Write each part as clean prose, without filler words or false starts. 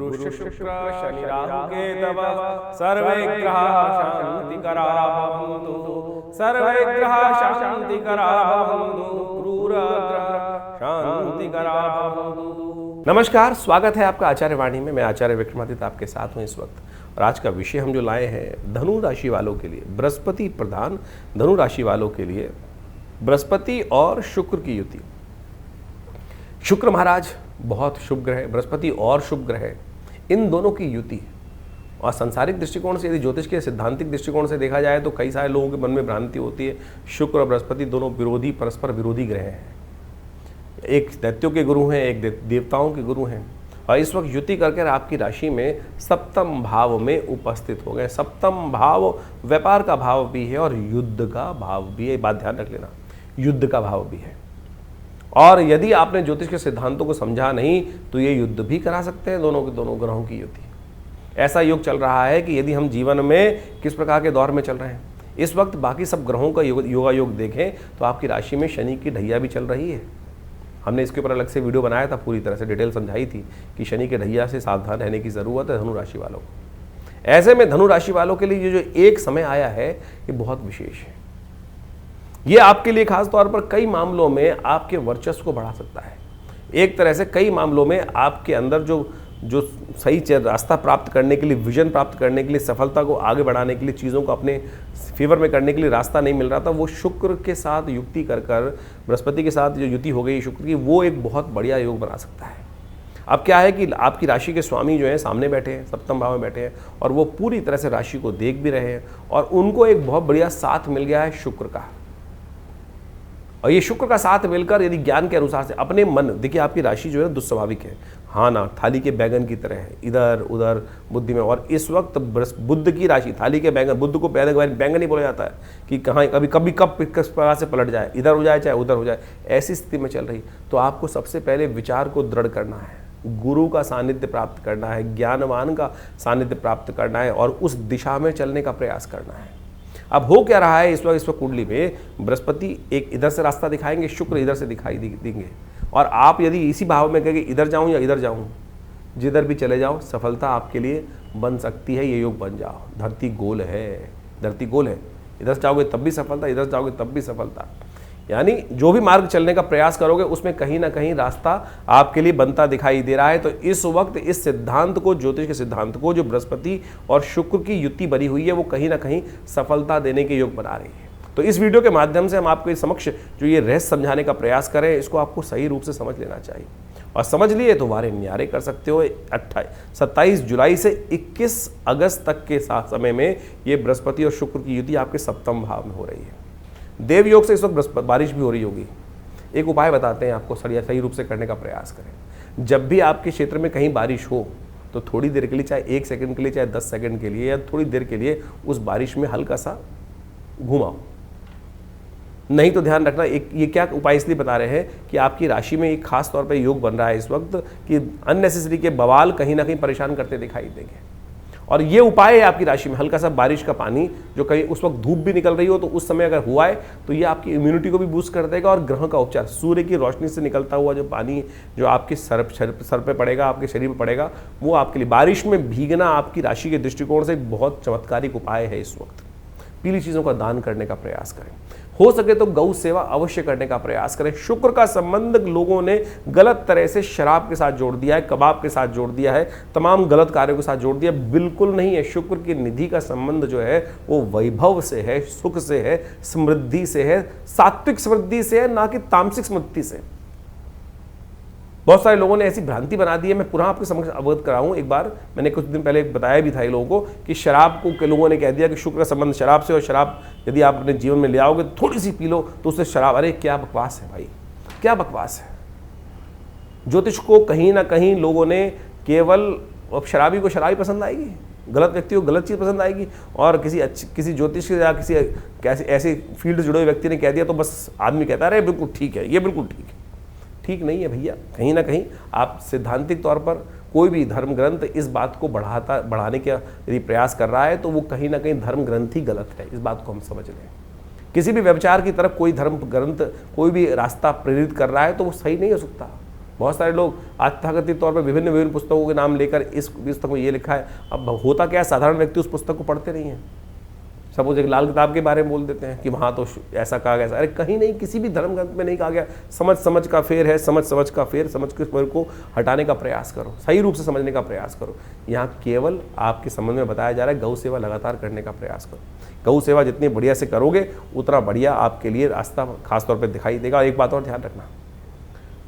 गुरु शुक्र शनि राहु केतव सर्वे ग्रहा शांतिकरा भवन्तु सर्वे ग्रहा शांतिकरा भवन्तु क्रूर ग्रह शांतिकरा भवन्तु। नमस्कार, स्वागत है आपका आचार्य वाणी में। मैं आचार्य विक्रमादित्य आपके साथ हूँ इस वक्त। और आज का विषय हम जो लाए हैं धनु राशि वालों के लिए, बृहस्पति प्रधान धनु राशि वालों के लिए बृहस्पति और शुक्र की युति। शुक्र महाराज बहुत शुभ ग्रह, बृहस्पति और शुभ ग्रह, इन दोनों की युति। और सांसारिक दृष्टिकोण से, यदि ज्योतिष के सिद्धांतिक दृष्टिकोण से देखा जाए तो कई सारे लोगों के मन में भ्रांति होती है शुक्र और बृहस्पति दोनों विरोधी, परस्पर विरोधी ग्रह हैं। एक दैत्यों के गुरु हैं, एक देवताओं के गुरु हैं। और इस वक्त युति करके आपकी राशि में सप्तम भाव में उपस्थित हो गए। सप्तम भाव व्यापार का भाव भी है और युद्ध का भाव भी है, बात ध्यान रख लेना, युद्ध का भाव भी है। और यदि आपने ज्योतिष के सिद्धांतों को समझा नहीं तो ये युद्ध भी करा सकते हैं दोनों के दोनों ग्रहों की युति। ऐसा योग चल रहा है कि यदि हम जीवन में किस प्रकार के दौर में चल रहे हैं इस वक्त, बाकी सब ग्रहों का योगा योग देखें तो आपकी राशि में शनि की ढैया भी चल रही है। हमने इसके ऊपर अलग से वीडियो बनाया था, पूरी तरह से डिटेल समझाई थी कि शनि के ढैया से सावधान रहने की ज़रूरत है धनु राशि वालों को। ऐसे में धनु राशि वालों के लिए ये जो एक समय आया है ये बहुत विशेष है। ये आपके लिए खास तौर पर कई मामलों में आपके वर्चस्व को बढ़ा सकता है। एक तरह से कई मामलों में आपके अंदर जो सही रास्ता प्राप्त करने के लिए, विजन प्राप्त करने के लिए, सफलता को आगे बढ़ाने के लिए, चीज़ों को अपने फेवर में करने के लिए रास्ता नहीं मिल रहा था, वो शुक्र के साथ युक्ति कर बृहस्पति के साथ जो युति हो गई शुक्र की, वो एक बहुत बढ़िया योग बना सकता है। अब क्या है कि आपकी राशि के स्वामी जो हैं सामने बैठे हैं, सप्तम भाव में बैठे हैं और वो पूरी तरह से राशि को देख भी रहे हैं और उनको एक बहुत बढ़िया साथ मिल गया है शुक्र का। और ये शुक्र का साथ मिलकर यदि ज्ञान के अनुसार से अपने मन, देखिए आपकी राशि जो है दुस्वाभाविक है, हाँ ना, थाली के बैंगन की तरह है, इधर उधर बुद्धि में। और इस वक्त बुद्ध की राशि थाली के बैंगन, बुद्ध को बैंगन ही बोला जाता है कि कहाँ कभी कब किस प्रकार से पलट जाए, इधर हो जाए चाहे उधर हो जाए, ऐसी स्थिति में चल रही। तो आपको सबसे पहले विचार को दृढ़ करना है, गुरु का सानिध्य प्राप्त करना है, ज्ञानवान का सानिध्य प्राप्त करना है और उस दिशा में चलने का प्रयास करना है। अब हो क्या रहा है इस वक्त कुंडली में, बृहस्पति एक इधर से रास्ता दिखाएंगे, शुक्र इधर से दिखाई देंगे। और आप यदि इसी भाव में कहेंगे इधर जाऊं या इधर जाऊं, जिधर भी चले जाओ सफलता आपके लिए बन सकती है। ये योग बन जाओ। धरती गोल है, धरती गोल है, इधर जाओगे तब भी सफलता, इधर जाओगे तब भी सफलता। यानी जो भी मार्ग चलने का प्रयास करोगे उसमें कहीं ना कहीं रास्ता आपके लिए बनता दिखाई दे रहा है। तो इस वक्त इस सिद्धांत को, ज्योतिष के सिद्धांत को, जो बृहस्पति और शुक्र की युति बनी हुई है, वो कहीं ना कहीं सफलता देने के योग बना रही है। तो इस वीडियो के माध्यम से हम आपके समक्ष जो ये रहस्य समझाने का प्रयास करें, इसको आपको सही रूप से समझ लेना चाहिए। और समझ लिए तो वारे न्यारे कर सकते हो। 27 जुलाई से 21 अगस्त तक के समय में ये बृहस्पति और शुक्र की युति आपके सप्तम भाव में हो रही है। देव योग से इस वक्त बारिश भी हो रही होगी। एक उपाय बताते हैं आपको, सही रूप से करने का प्रयास करें। जब भी आपके क्षेत्र में कहीं बारिश हो तो थोड़ी देर के लिए, चाहे 1 सेकंड के लिए, चाहे 10 सेकंड के लिए, या थोड़ी देर के लिए उस बारिश में हल्का सा घुमाओ। नहीं तो ध्यान रखना, ये क्या उपाय इसलिए बता रहे हैं कि आपकी राशि में एक खास तौर पर योग बन रहा है इस वक्त कि अननेसेसरी के बवाल कहीं ना कहीं परेशान करते दिखाई देंगे। और ये उपाय है आपकी राशि में हल्का सा बारिश का पानी, जो कहीं उस वक्त धूप भी निकल रही हो तो उस समय अगर हुआ है तो ये आपकी इम्यूनिटी को भी बूस्ट कर देगा। और ग्रह का उपचार, सूर्य की रोशनी से निकलता हुआ जो पानी जो आपके सर पे पड़ेगा, आपके शरीर पे पड़ेगा, वो आपके लिए, बारिश में भीगना आपकी राशि के दृष्टिकोण से एक बहुत चमत्कारिक उपाय है। इस वक्त पीली चीज़ों का दान करने का प्रयास करें, हो सके तो गौ सेवा अवश्य करने का प्रयास करें। शुक्र का संबंध लोगों ने गलत तरह से शराब के साथ जोड़ दिया है, कबाब के साथ जोड़ दिया है, तमाम गलत कार्यों के साथ जोड़ दिया। बिल्कुल नहीं है। शुक्र की निधि का संबंध जो है वो वैभव से है, सुख से है, समृद्धि से है, सात्विक समृद्धि से है, ना कि तामसिक समृद्धि से। बहुत सारे लोगों ने ऐसी भ्रांति बना दी है। मैं पुनः आपके समक्ष अवगत कराऊं। एक बार मैंने कुछ दिन पहले बताया भी था ये लोगों को कि शराब को के लोगों ने कह दिया कि शुक्र का संबंध शराब से, और शराब यदि आप अपने जीवन में ले आओगे थोड़ी सी पी लो तो उससे शराब। अरे क्या बकवास है भाई, क्या बकवास है। ज्योतिष को कहीं ना कहीं लोगों ने केवल, अब शराबी को शराबी पसंद आएगी, गलत व्यक्ति को गलत चीज़ पसंद आएगी, और किसी ज्योतिष या किसी ऐसे फील्ड से जुड़े हुए व्यक्ति ने कह दिया तो बस आदमी कहता है अरे बिल्कुल ठीक है, ये बिल्कुल ठीक है। ठीक नहीं है भैया। कहीं ना कहीं आप सिद्धांतिक तौर पर कोई भी धर्म ग्रंथ इस बात को बढ़ाने का यदि प्रयास कर रहा है तो वो कहीं ना कहीं धर्म ग्रंथ ही गलत है। इस बात को हम समझ लें। किसी भी व्यभिचार की तरफ कोई धर्म ग्रंथ कोई भी रास्ता प्रेरित कर रहा है तो वो सही नहीं हो सकता। बहुत सारे लोग तथाकथित तौर पर विभिन्न विभिन्न पुस्तकों के नाम लेकर इस पुस्तक में ये लिखा है, अब होता क्या है, साधारण व्यक्ति उस पुस्तक को पढ़ते नहीं है। सपोज एक लाल किताब के बारे में बोल देते हैं कि वहाँ तो ऐसा कहा गया, अरे कहीं नहीं, किसी भी धर्म ग्रंथ में नहीं कहा गया। समझ का फेर है, समझ का फेर, समझ के फेर को हटाने का प्रयास करो, सही रूप से समझने का प्रयास करो। यहाँ केवल आपके संबंध में बताया जा रहा है गौ सेवा लगातार करने का प्रयास करो। गौ सेवा जितनी बढ़िया से करोगे उतना बढ़िया आपके लिए रास्ता खासतौर पर दिखाई देगा। एक बात और ध्यान रखना,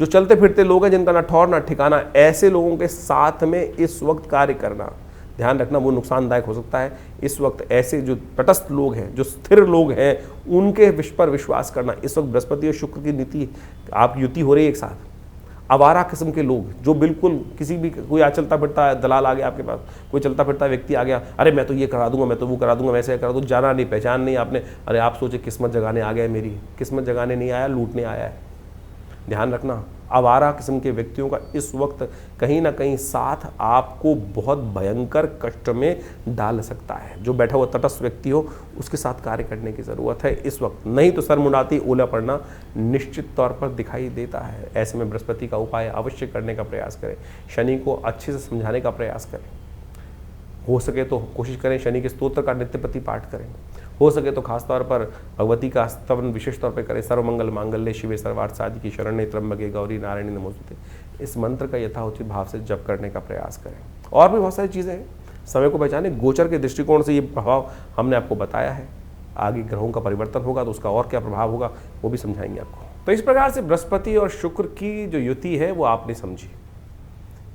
जो चलते फिरते लोग हैं जिनका ना ठौर ना ठिकाना, ऐसे लोगों के साथ में इस वक्त कार्य करना, ध्यान रखना वो नुकसानदायक हो सकता है। इस वक्त ऐसे जो तटस्थ लोग हैं, जो स्थिर लोग हैं, उनके पर विश्वास करना। इस वक्त बृहस्पति और शुक्र की नीति आप युति हो रही है एक साथ। आवारा किस्म के लोग जो बिल्कुल किसी भी, कोई चलता फिरता दलाल आ गया आपके पास, कोई चलता फिरता व्यक्ति आ गया, अरे मैं तो ये करा दूंगा, मैं तो वो करा दूंगा, वैसे करा दूंगा, जाना नहीं, पहचान नहीं आपने, अरे आप सोचे किस्मत जगाने आ गया, मेरी किस्मत जगाने नहीं आया, लूटने आया है। ध्यान रखना, आवारा किस्म के व्यक्तियों का इस वक्त कहीं ना कहीं साथ आपको बहुत भयंकर कष्ट में डाल सकता है। जो बैठा हुआ तटस्थ व्यक्ति हो उसके साथ कार्य करने की ज़रूरत है इस वक्त, नहीं तो सर मुंडाती ओला पड़ना निश्चित तौर पर दिखाई देता है। ऐसे में बृहस्पति का उपाय अवश्य करने का प्रयास करें, शनि को अच्छे से समझाने का प्रयास करें, हो सके तो कोशिश करें शनि के स्तोत्र का नित्य प्रति पाठ करें, हो सके तो खासतौर पर भगवती का स्तवन विशेष तौर पर करें। सर्वमंगल मांगल्ये शिवे सर्वार्थ साधिके शरण्ये त्र्यंबके गौरी नारायणी नमोस्तुते। इस मंत्र का यथाउचित भाव से जप करने का प्रयास करें। और भी बहुत सारी चीज़ें हैं, समय को पहचाने, गोचर के दृष्टिकोण से ये प्रभाव हमने आपको बताया है। आगे ग्रहों का परिवर्तन होगा तो उसका और क्या प्रभाव होगा वो भी समझाएंगे आपको। तो इस प्रकार से बृहस्पति और शुक्र की जो युति है वो आपने समझी।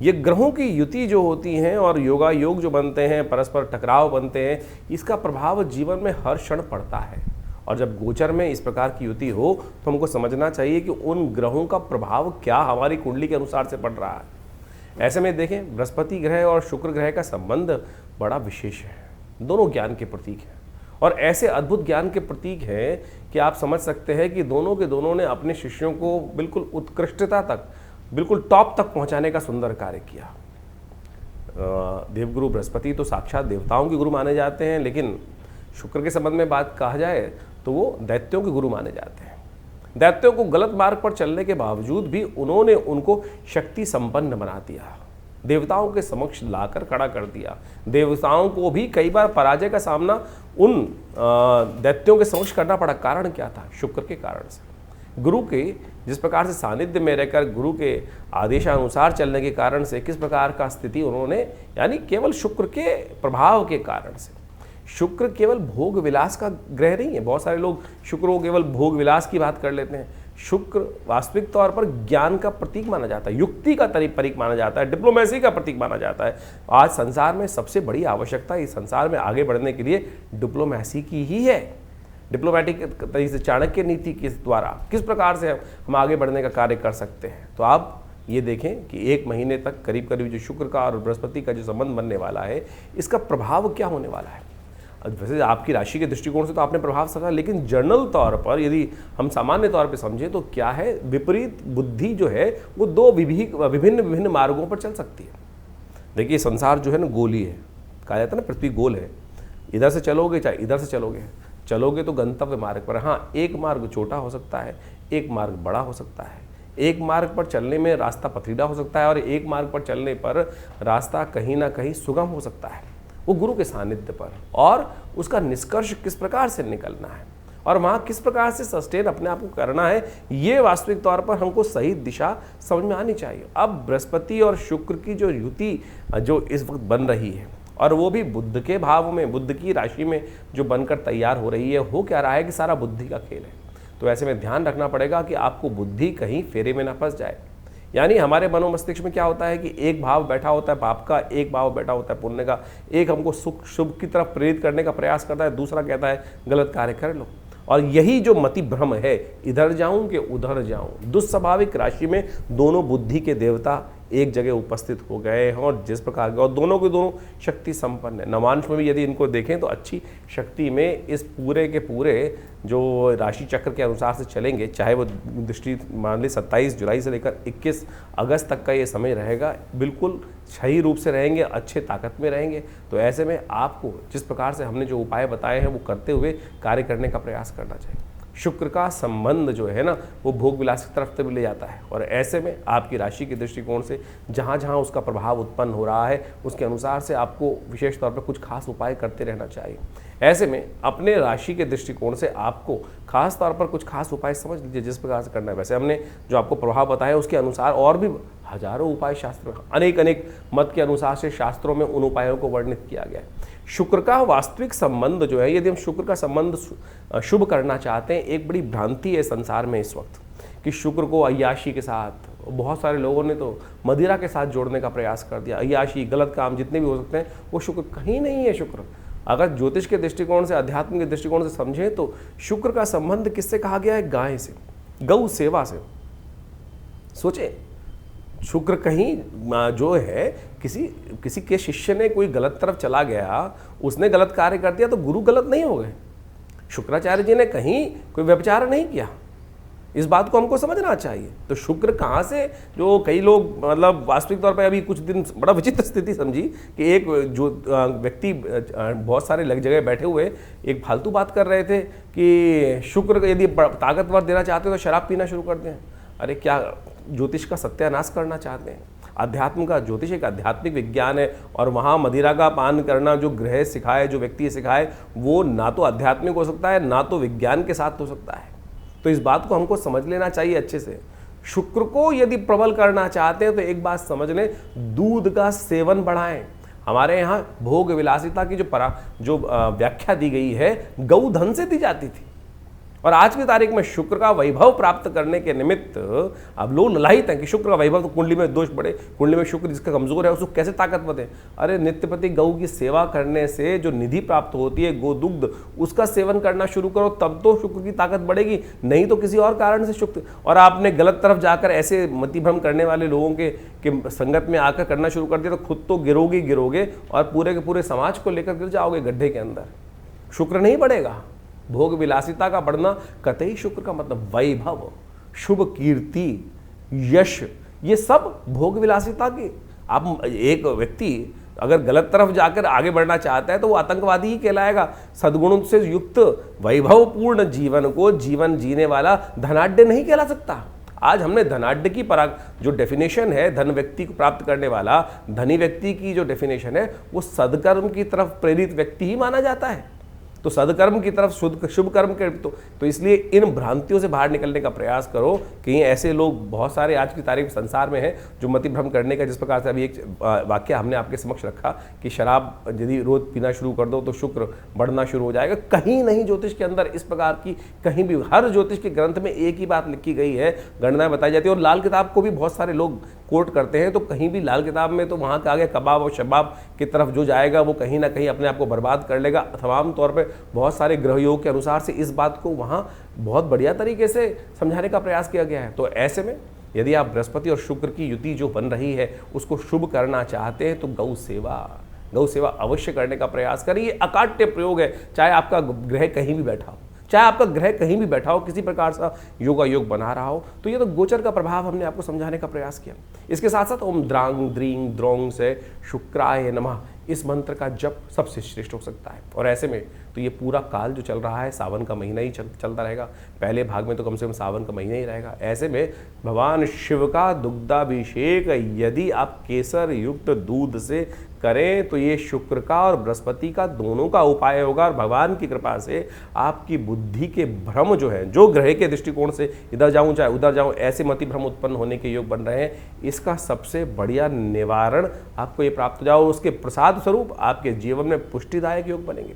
ये ग्रहों की युति जो होती हैं और योगा योग जो बनते हैं, परस्पर टकराव बनते हैं, इसका प्रभाव जीवन में हर क्षण पड़ता है। और जब गोचर में इस प्रकार की युति हो तो हमको समझना चाहिए कि उन ग्रहों का प्रभाव क्या हमारी कुंडली के अनुसार से पड़ रहा है। ऐसे में देखें, बृहस्पति ग्रह और शुक्र ग्रह का संबंध बड़ा विशेष है। दोनों ज्ञान के प्रतीक हैं और ऐसे अद्भुत ज्ञान के प्रतीक हैं कि आप समझ सकते हैं कि दोनों के दोनों ने अपने शिष्यों को बिल्कुल उत्कृष्टता तक, बिल्कुल टॉप तक पहुंचाने का सुंदर कार्य किया। देवगुरु बृहस्पति तो साक्षात देवताओं के गुरु माने जाते हैं, लेकिन शुक्र के संबंध में बात कहा जाए तो वो दैत्यों के गुरु माने जाते हैं। दैत्यों को गलत मार्ग पर चलने के बावजूद भी उन्होंने उनको शक्ति संपन्न बना दिया, देवताओं के समक्ष लाकर खड़ा कर दिया। देवताओं को भी कई बार पराजय का सामना उन दैत्यों के समक्ष करना पड़ा। कारण क्या था? शुक्र के कारण से। गुरु के जिस प्रकार से सानिध्य में रहकर ग्रुरु के आदेशानुसार चलने के कारण से किस प्रकार का स्थिति उन्होंने, यानी केवल शुक्र के प्रभाव के कारण से। शुक्र केवल भोग विलास का ग्रह नहीं है। बहुत सारे लोग शुक्र को केवल भोग विलास की बात कर लेते हैं। शुक्र वास्तविक तौर पर ज्ञान का प्रतीक माना जाता है, युक्ति का प्रतीक माना जाता है, डिप्लोमेसी का प्रतीक माना जाता है। आज संसार में सबसे बड़ी आवश्यकता इस संसार में आगे बढ़ने के लिए डिप्लोमेसी की ही है। डिप्लोमेटिक तरीके से चाणक्य नीति के द्वारा किस प्रकार से हम आगे बढ़ने का कार्य कर सकते हैं। तो आप ये देखें कि 1 महीने तक करीब करीब जो शुक्र का और बृहस्पति का जो संबंध बनने वाला है, इसका प्रभाव क्या होने वाला है। वैसे आपकी राशि के दृष्टिकोण से तो आपने प्रभाव समझा, लेकिन जनरल तौर पर यदि हम सामान्य तौर पर समझें तो क्या है, विपरीत बुद्धि जो है वो 2 विभिन्न मार्गों पर चल सकती है। देखिए संसार जो है ना गोली है, कहा जाता है ना पृथ्वी गोल है, इधर से चलोगे चाहे इधर से चलोगे तो गंतव्य मार्ग पर। हाँ, एक मार्ग छोटा हो सकता है, एक मार्ग बड़ा हो सकता है। एक मार्ग पर चलने में रास्ता पथरीला हो सकता है और एक मार्ग पर चलने पर रास्ता कहीं ना कहीं सुगम हो सकता है, वो गुरु के सानिध्य पर। और उसका निष्कर्ष किस प्रकार से निकलना है और वहाँ किस प्रकार से सस्टेन अपने आप को करना है, ये वास्तविक तौर पर हमको सही दिशा समझ में आनी चाहिए। अब बृहस्पति और शुक्र की जो युति जो इस वक्त बन रही है, और वो भी बुध के भाव में, बुध की राशि में जो बनकर तैयार हो रही है, हो क्या रहा है कि सारा बुद्धि का खेल है। तो ऐसे में ध्यान रखना पड़ेगा कि आपको बुद्धि कहीं फेरे में ना फंस जाए। यानी हमारे मनोमस्तिष्क में क्या होता है कि एक भाव बैठा होता है पाप का, एक भाव बैठा होता है पुण्य का। एक हमको सुख शुभ की तरफ प्रेरित करने का प्रयास करता है, दूसरा कहता है गलत कार्य कर लो। और यही जो मति भ्रम है, इधर जाऊं कि उधर जाऊं, दुस्वाभाविक राशि में दोनों बुद्धि के देवता एक जगह उपस्थित हो गए हैं और जिस प्रकार के, और दोनों के दोनों शक्ति संपन्न है। नवांश में भी यदि इनको देखें तो अच्छी शक्ति में इस पूरे के पूरे जो राशि चक्र के अनुसार से चलेंगे, चाहे वो दृष्टि मान ली 27 जुलाई से लेकर 21 अगस्त तक का ये समय रहेगा, बिल्कुल सही रूप से रहेंगे, अच्छे ताकत में रहेंगे। तो ऐसे में आपको जिस प्रकार से हमने जो उपाय बताए हैं वो करते हुए कार्य करने का प्रयास करना चाहिए। शुक्र का संबंध जो है ना वो भोग विलास की तरफ भी ले जाता है। और ऐसे में आपकी राशि के दृष्टिकोण से जहाँ जहाँ उसका प्रभाव उत्पन्न हो रहा है उसके अनुसार से आपको विशेष तौर पर कुछ खास उपाय करते रहना चाहिए। ऐसे में अपने राशि के दृष्टिकोण से आपको खास तौर पर कुछ खास उपाय समझ लीजिए जिस प्रकार से करना है। वैसे हमने जो आपको प्रभाव बताया उसके अनुसार और भी हजारों उपाय शास्त्र अनेक मत के अनुसार से शास्त्रों में उन उपायों को वर्णित किया गया है। शुक्र का वास्तविक संबंध जो है, यदि हम शुक्र का संबंध शुभ करना चाहते हैं, एक बड़ी भ्रांति है संसार में इस वक्त कि शुक्र को अय्याशी के साथ, बहुत सारे लोगों ने तो मदिरा के साथ जोड़ने का प्रयास कर दिया। अय्याशी, गलत काम जितने भी हो सकते हैं वो शुक्र कहीं नहीं है। शुक्र अगर ज्योतिष के दृष्टिकोण से, अध्यात्म के दृष्टिकोण से समझें तो शुक्र का संबंध किससे कहा गया है? गाय से, गौ सेवा से। सोचे, शुक्र कहीं जो है किसी के शिष्य ने कोई गलत तरफ चला गया, उसने गलत कार्य कर दिया तो गुरु गलत नहीं हो गए। शुक्राचार्य जी ने कहीं कोई व्यभिचार नहीं किया, इस बात को हमको समझना चाहिए। तो शुक्र कहाँ से, जो कई लोग मतलब वास्तविक तौर पर अभी कुछ दिन बड़ा विचित्र स्थिति समझी कि एक जो व्यक्ति बहुत सारे लग जगह बैठे हुए एक फालतू बात कर रहे थे कि शुक्र यदि ताकतवर देना चाहते हो तो शराब पीना शुरू कर दें। अरे क्या ज्योतिष का सत्यानाश करना चाहते हैं? अध्यात्म का, ज्योतिष एक आध्यात्मिक विज्ञान है और वहाँ मदिरा का पान करना जो ग्रह सिखाए, जो व्यक्ति सिखाए, वो ना तो आध्यात्मिक हो सकता है ना तो विज्ञान के साथ हो सकता है। तो इस बात को हमको समझ लेना चाहिए अच्छे से। शुक्र को यदि प्रबल करना चाहते हैं तो एक बात समझ लें, दूध का सेवन बढ़ाएं। हमारे यहाँ भोग विलासिता की जो व्याख्या दी गई है गौधन से दी जाती थी, और आज की तारीख में शुक्र का वैभव प्राप्त करने के निमित्त अब लोग ललायित हैं कि शुक्र का वैभव, तो कुंडली में दोष बढ़े, कुंडली में शुक्र जिसका कमजोर है उसको कैसे ताकतवर है। अरे नित्यप्रति गौ की सेवा करने से जो निधि प्राप्त होती है, गोदुग्ध, उसका सेवन करना शुरू करो, तब तो शुक्र की ताकत बढ़ेगी, नहीं तो किसी और कारण से शुक्र। और आपने गलत तरफ जाकर ऐसे मतिभ्रम करने वाले लोगों के संगत में आकर करना शुरू कर दिया तो खुद तो गिरोगे और पूरे के पूरे समाज को लेकर गिर जाओगे गड्ढे के अंदर। शुक्र नहीं बढ़ेगा। भोग विलासिता का बढ़ना कतई शुक्र का मतलब वैभव, शुभ कीर्ति, यश, ये सब भोग विलासिता की। आप एक व्यक्ति अगर गलत तरफ जाकर आगे बढ़ना चाहता है तो वो आतंकवादी ही कहलाएगा। सद्गुणों से युक्त वैभवपूर्ण जीवन को जीवन जीने वाला धनाढ्य नहीं कहला सकता। आज हमने धनाढ्य की जो डेफिनेशन है, धन व्यक्ति को प्राप्त करने वाला धनी व्यक्ति की जो डेफिनेशन है वो सदकर्म की तरफ प्रेरित व्यक्ति ही माना जाता है। तो सदकर्म की तरफ शुभ कर्म के तो इसलिए इन भ्रांतियों से बाहर निकलने का प्रयास करो। कहीं ऐसे लोग बहुत सारे आज की तारीख संसार में हैं जो मतिभ्रम करने का, जिस प्रकार से अभी एक वाक्य हमने आपके समक्ष रखा कि शराब यदि रोज पीना शुरू कर दो तो शुक्र बढ़ना शुरू हो जाएगा। कहीं नहीं ज्योतिष के अंदर इस प्रकार की, कहीं भी हर ज्योतिष के ग्रंथ में एक ही बात लिखी गई है, गणनाएं बताई जाती है। और लाल किताब को भी बहुत सारे लोग कोट करते हैं, तो कहीं भी लाल किताब में तो वहाँ का आगे कबाब और शबाब की तरफ जो जाएगा वो कहीं ना कहीं अपने आप को बर्बाद कर लेगा। तमाम तौर पे बहुत सारे ग्रह योग के अनुसार से इस बात को वहाँ बहुत बढ़िया तरीके से समझाने का प्रयास किया गया है। तो ऐसे में यदि आप बृहस्पति और शुक्र की युति जो बन रही है उसको शुभ करना चाहते हैं तो गौ सेवा अवश्य करने का प्रयास करिए। ये अकाट्य प्रयोग है, चाहे आपका ग्रह कहीं भी बैठा हो, चाहे आपका ग्रह कहीं भी बैठा हो, किसी प्रकार से योग बना रहा हो। तो ये तो गोचर का प्रभाव हमने आपको समझाने का प्रयास किया। इसके साथ साथ ओम द्रांग द्रींग द्रोंग से शुक्राय नमः, इस मंत्र का जप सबसे श्रेष्ठ हो सकता है। और ऐसे में तो ये पूरा काल जो चल रहा है सावन का महीना ही चलता रहेगा, पहले भाग में तो कम से कम सावन का महीना ही रहेगा। ऐसे में भगवान शिव का दुग्धाभिषेक यदि आप केसर युक्त दूध से करें तो ये शुक्र का और बृहस्पति का दोनों का उपाय होगा। और भगवान की कृपा से आपकी बुद्धि के भ्रम जो है, जो ग्रह के दृष्टिकोण से इधर जाऊं चाहे उधर जाऊं, ऐसे मति भ्रम उत्पन्न होने के योग बन रहे हैं, इसका सबसे बढ़िया निवारण आपको ये प्राप्त हो जाओ। उसके प्रसाद स्वरूप आपके जीवन में पुष्टिदायक योग बनेंगे।